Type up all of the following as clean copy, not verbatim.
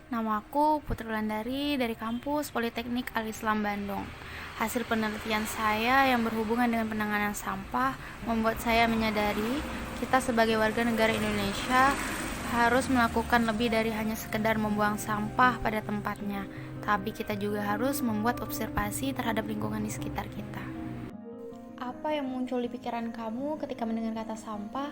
Nama aku Putri Wulandari dari kampus Politeknik Al-Islam Bandung. Hasil penelitian saya yang berhubungan dengan penanganan sampah membuat saya menyadari kita sebagai warga negara Indonesia harus melakukan lebih dari hanya sekedar membuang sampah pada tempatnya, tapi kita juga harus membuat observasi terhadap lingkungan di sekitar kita. Apa yang muncul di pikiran kamu ketika mendengar kata sampah?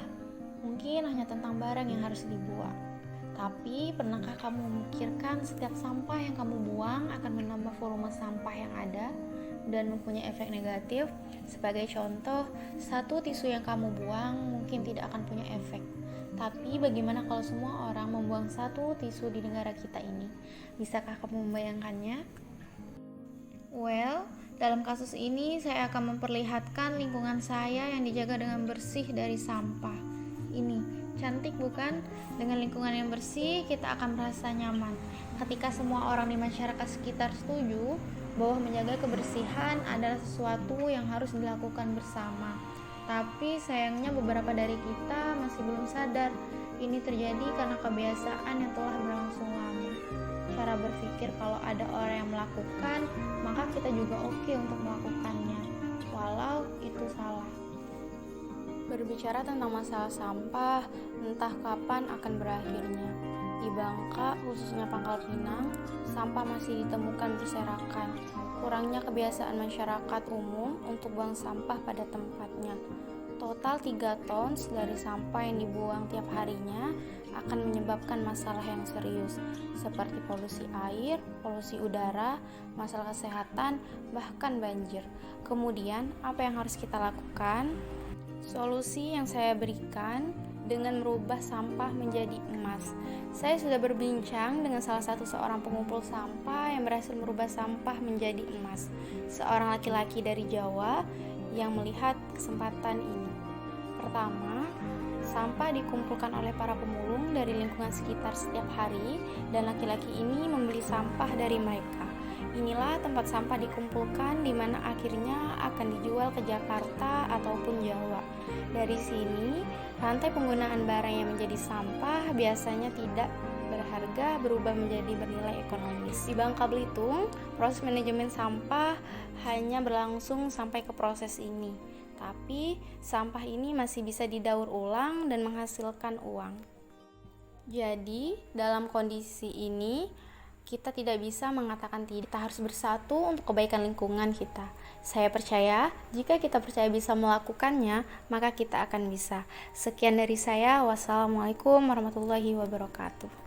Mungkin hanya tentang barang yang harus dibuang. Tapi, pernahkah kamu memikirkan setiap sampah yang kamu buang akan menambah volume sampah yang ada dan mempunyai efek negatif? Sebagai contoh, satu tisu yang kamu buang mungkin tidak akan punya efek. Tapi bagaimana kalau semua orang membuang satu tisu di negara kita ini? Bisakah kamu membayangkannya? Well, dalam kasus ini saya akan memperlihatkan lingkungan saya yang dijaga dengan bersih dari sampah. Ini cantik bukan? Dengan lingkungan yang bersih, kita akan merasa nyaman. Ketika semua orang di masyarakat sekitar setuju bahwa menjaga kebersihan adalah sesuatu yang harus dilakukan bersama. Tapi sayangnya beberapa dari kita masih belum sadar. Ini terjadi karena kebiasaan yang telah berlangsung lama. Cara berpikir kalau ada orang yang melakukan, maka kita juga oke untuk melakukannya, walau itu salah. Berbicara tentang masalah sampah, entah kapan akan berakhirnya. Di Bangka, khususnya Pangkal Pinang, sampah masih ditemukan berserakan. Kurangnya kebiasaan masyarakat umum untuk buang sampah pada tempatnya. Total 3 ton dari sampah yang dibuang tiap harinya akan menyebabkan masalah yang serius, seperti polusi air, polusi udara, masalah kesehatan, bahkan banjir. Kemudian, apa yang harus kita lakukan? Solusi yang saya berikan dengan merubah sampah menjadi emas. Saya sudah berbincang dengan salah satu seorang pengumpul sampah yang berhasil merubah sampah menjadi emas. Seorang laki-laki dari Jawa yang melihat kesempatan ini. Pertama, sampah dikumpulkan oleh para pemulung dari lingkungan sekitar setiap hari dan laki-laki ini membeli sampah dari mereka. Inilah tempat sampah dikumpulkan di mana akhirnya akan dijual ke Jakarta ataupun Jawa. Dari sini, rantai penggunaan barang yang menjadi sampah biasanya tidak berharga berubah menjadi bernilai ekonomis. Di Bangka Belitung, proses manajemen sampah hanya berlangsung sampai ke proses ini. Tapi, sampah ini masih bisa didaur ulang dan menghasilkan uang. Jadi, dalam kondisi ini, kita tidak bisa mengatakan tidak. Kita harus bersatu untuk kebaikan lingkungan kita. Saya percaya, jika kita percaya bisa melakukannya, maka kita akan bisa. Sekian dari saya. Wassalamualaikum warahmatullahi wabarakatuh.